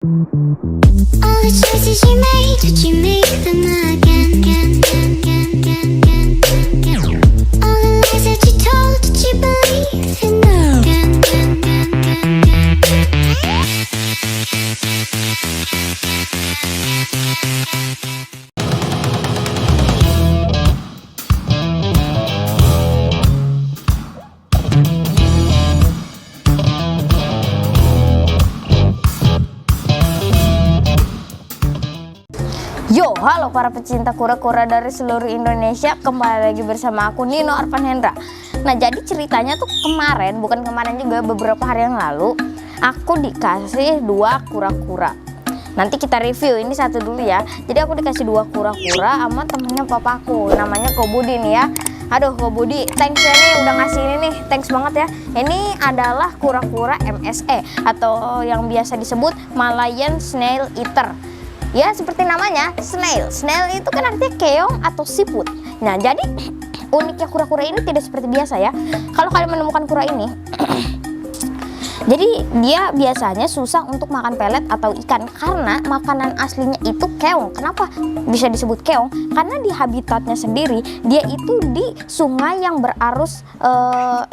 All the choices you made, did you make them again? All the lies that you told, did you believe in them? Yo, halo para pecinta kura-kura dari seluruh Indonesia. Kembali lagi bersama aku Nino Arvanhendra. Nah, jadi ceritanya tuh bukan kemarin juga, beberapa hari yang lalu aku dikasih 2 kura-kura. Nanti kita review, ini satu dulu ya. Jadi aku dikasih 2 kura-kura sama temennya papaku, namanya Kobudi nih ya. Aduh Kobudi, thanks ya nih udah ngasih ini nih, thanks banget ya. Ini adalah kura-kura MSE atau yang biasa disebut Malayan Snail Eater. Ya seperti namanya, snail. Snail itu kan artinya keong atau siput. Nah jadi uniknya kura-kura ini tidak seperti biasa ya. Kalau kalian menemukan kura ini jadi dia biasanya susah untuk makan pelet atau ikan karena makanan aslinya itu keong. Kenapa bisa disebut keong? Karena di habitatnya sendiri dia itu di sungai yang berarus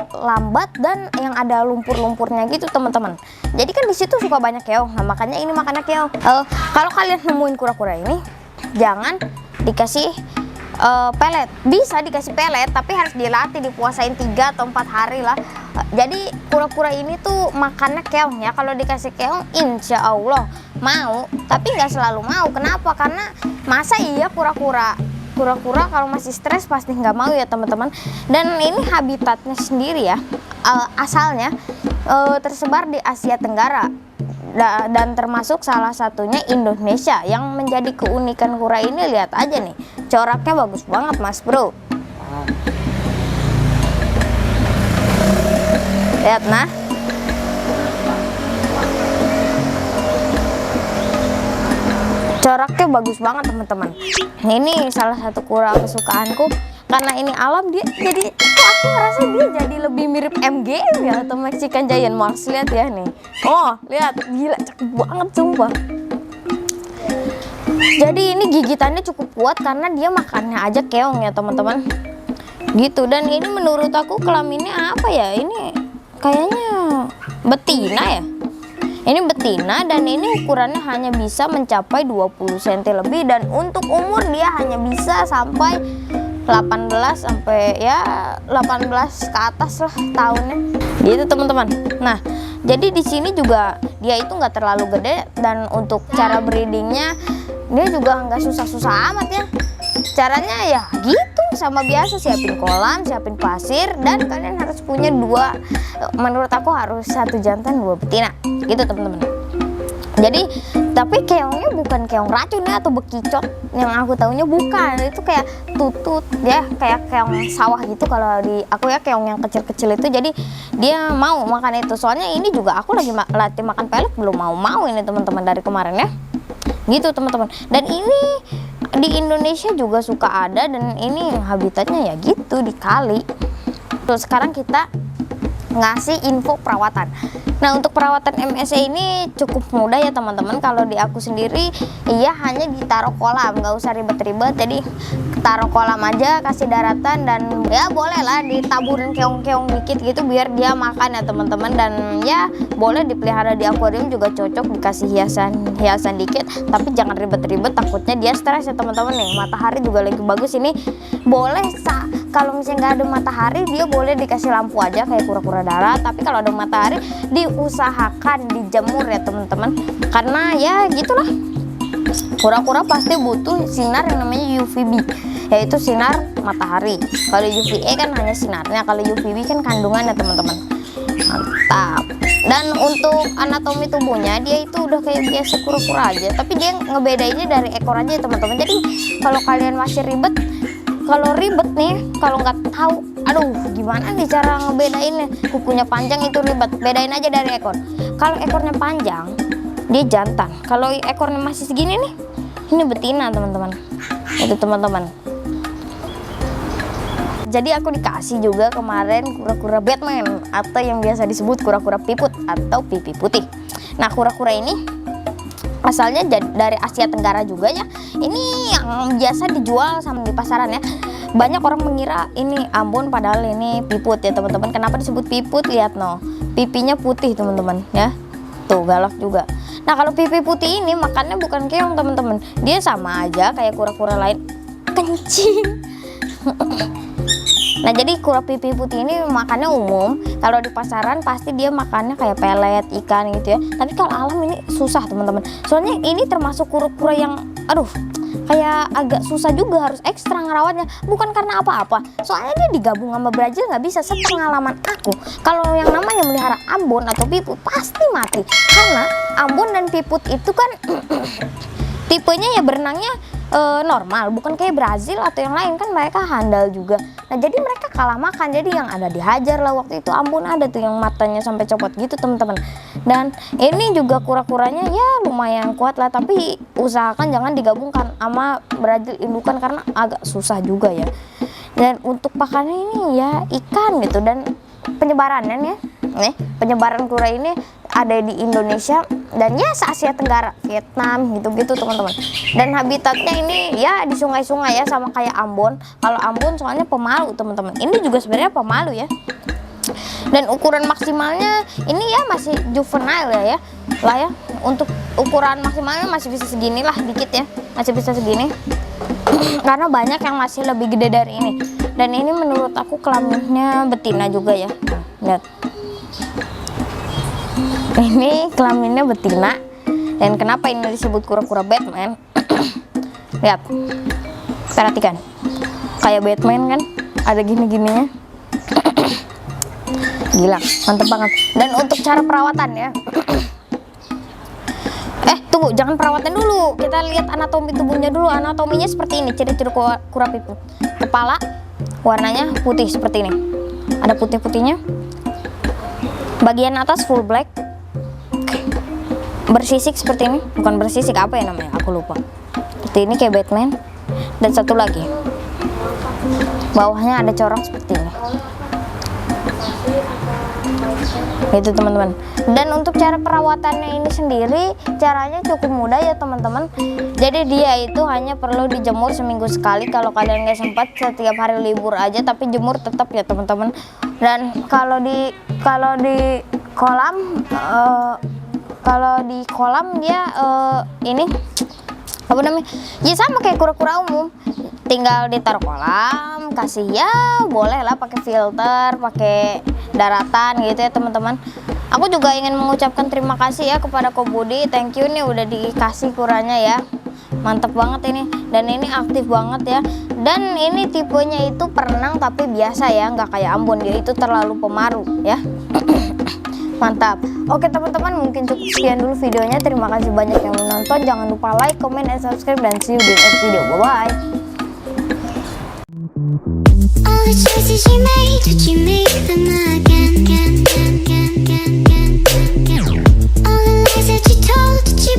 lambat dan yang ada lumpur-lumpurnya gitu teman-teman. Jadi kan di situ suka banyak keong. Nah makanya ini makannya keong. Kalau kalian nemuin kura-kura ini jangan dikasih pelet. Bisa dikasih pelet tapi harus dilatih, dipuasain 3 atau 4 hari lah. Jadi kura-kura ini tuh makannya keong ya. Kalau dikasih keong insya Allah mau, tapi nggak selalu mau. Kenapa? Karena masa iya kura-kura kalau masih stres pasti nggak mau ya teman-teman. Dan ini habitatnya sendiri ya, asalnya tersebar di Asia Tenggara dan termasuk salah satunya Indonesia. Yang menjadi keunikan kura ini, lihat aja nih, coraknya bagus banget mas bro. Lihat nah, coraknya bagus banget teman-teman. Ini salah satu kura kesukaanku karena ini alam, dia jadi aku ngerasa dia jadi lebih mirip MGM ya atau Mexican Giant Mouse. Lihat ya nih, oh lihat, gila cakep banget sumpah. Jadi ini gigitannya cukup kuat karena dia makannya aja keong ya teman-teman gitu. Dan ini menurut aku kelaminnya apa ya, ini kayaknya betina ya. Ini betina dan ini ukurannya hanya bisa mencapai 20 cm lebih, dan untuk umur dia hanya bisa sampai 18 sampai ya 18 ke atas lah tahunnya gitu teman-teman. Nah jadi di sini juga dia itu nggak terlalu gede, dan untuk cara breedingnya dia juga nggak susah-susah amat ya. Caranya ya gitu, sama biasa, siapin kolam, siapin pasir, dan kalian harus punya 2, menurut aku harus 1 jantan 2 betina gitu teman-teman. Jadi tapi keongnya bukan keong racun ya atau bekicot, yang aku tahunya bukan, itu kayak tutut ya, kayak keong sawah gitu kalau di aku ya, keong yang kecil-kecil itu. Jadi dia mau makan itu, soalnya ini juga aku lagi latih makan pelet belum mau ini teman-teman dari kemarin ya gitu teman-teman. Dan ini di Indonesia juga suka ada, dan ini habitatnya ya gitu di kali. Terus sekarang kita ngasih info perawatan. Nah untuk perawatan MSE ini cukup mudah ya teman-teman. Kalau di aku sendiri iya hanya ditaruh kolam, nggak usah ribet-ribet. Jadi taruh kolam aja, kasih daratan, dan ya boleh lah ditaburin keong-keong dikit gitu biar dia makan ya teman-teman. Dan ya boleh dipelihara di akuarium juga cocok, dikasih hiasan dikit, tapi jangan ribet-ribet, takutnya dia stres ya teman-teman. Nih matahari juga lagi bagus ini, boleh kalau misalnya nggak ada matahari dia boleh dikasih lampu aja kayak kura-kura darat. Tapi kalau ada matahari diusahakan dijemur ya teman-teman, karena ya gitulah, kura-kura pasti butuh sinar yang namanya UVB, yaitu sinar matahari. Kalau UVA kan hanya sinarnya, kalau UVB kan kandungannya teman-teman. Mantap. Dan untuk anatomi tubuhnya dia itu udah kayak biasa kura-kura aja, tapi dia ngebedainnya dari ekor aja ya teman-teman. Jadi kalau kalian masih ribet, kalau nggak tahu, aduh gimana nih cara ngebedainnya, kukunya panjang itu ribet, bedain aja dari ekor. Kalau ekornya panjang dia jantan, kalau ekornya masih segini nih ini betina teman-teman. Itu teman-teman. Jadi aku dikasih juga kemarin kura-kura Batman atau yang biasa disebut kura-kura piput atau pipi putih. Nah kura-kura ini asalnya dari Asia Tenggara juga ya. Ini yang biasa dijual sama di pasaran ya. Banyak orang mengira ini Ambon padahal ini piput ya teman-teman. Kenapa disebut piput? Lihat no, pipinya putih teman-teman ya. Tuh galak juga. Nah kalau pipi putih ini makannya bukan keong teman-teman. Dia sama aja kayak kura-kura lain, kencing. Nah jadi kura pipi putih ini makannya umum. Kalau di pasaran pasti dia makannya kayak pelet ikan gitu ya. Tapi kalau alam ini susah teman-teman. Soalnya ini termasuk kura-kura yang kayak agak susah juga, harus ekstra ngerawatnya. Bukan karena apa-apa, soalnya dia digabung sama Brazil nggak bisa. Sepengalaman aku, kalau yang namanya melihara Ambon atau piput pasti mati. Karena Ambon dan piput itu kan tipenya ya berenangnya normal, bukan kayak Brazil atau yang lain. Kan mereka handal juga. Nah jadi mereka kalah makan, jadi yang ada dihajar lah. Waktu itu Ambon ada tuh yang matanya sampai copot gitu teman-teman. Dan ini juga kura-kuranya ya lumayan kuat lah, tapi usahakan jangan digabungkan sama Brazil indukan karena agak susah juga ya. Dan untuk pakannya ini ya ikan gitu. Dan penyebarannya nih, penyebaran kura ini ada di Indonesia dan ya se-Asia Tenggara, Vietnam gitu-gitu teman-teman. Dan habitatnya ini ya di sungai-sungai ya, sama kayak Ambon. Kalau Ambon soalnya pemalu teman-teman, ini juga sebenarnya pemalu ya. Dan ukuran maksimalnya ini ya masih juvenile ya lah ya. Untuk ukuran maksimalnya masih bisa segini lah, dikit ya, masih bisa segini. Karena banyak yang masih lebih gede dari ini. Dan ini menurut aku kelaminnya betina juga ya. Lihat. Ini kelaminnya betina. Dan kenapa ini disebut kura-kura Batman? Lihat, perhatikan, kayak Batman kan, ada gini-gininya. Gila, mantep banget. Dan untuk cara perawatan ya, tunggu, jangan perawatan dulu, kita lihat anatomi tubuhnya dulu. Anatominya seperti ini, ciri-ciri kura piput. Kepala warnanya putih seperti ini, ada putih-putihnya. Bagian atas full black, bersisik seperti ini. Bukan bersisik, apa ya namanya, aku lupa. Seperti ini kayak Batman. Dan satu lagi, bawahnya ada corong seperti ini. Itu teman-teman. Dan untuk cara perawatannya ini sendiri, caranya cukup mudah ya teman-teman. Jadi dia itu hanya perlu dijemur seminggu sekali. Kalau kalian nggak sempat setiap hari libur aja, tapi jemur tetap ya teman-teman. Dan kalau di kolam dia ini apa namanya, ya sama kayak kura-kura umum, tinggal ditaruh kolam, kasih ya boleh lah pakai filter, pakai daratan gitu ya teman-teman. Aku juga ingin mengucapkan terima kasih ya kepada Ko Budi, thank you nih udah dikasih kuranya ya, mantep banget ini. Dan ini aktif banget ya. Dan ini tipenya itu perenang tapi biasa ya, nggak kayak Ambon, dia itu terlalu pemaru ya. Mantap. Oke teman-teman, mungkin cukup sekian dulu videonya. Terima kasih banyak yang menonton. Jangan lupa like, comment, dan subscribe. Dan see you di next video. Bye-bye. All the choices you made, did you make them again? All the lies that you told, did you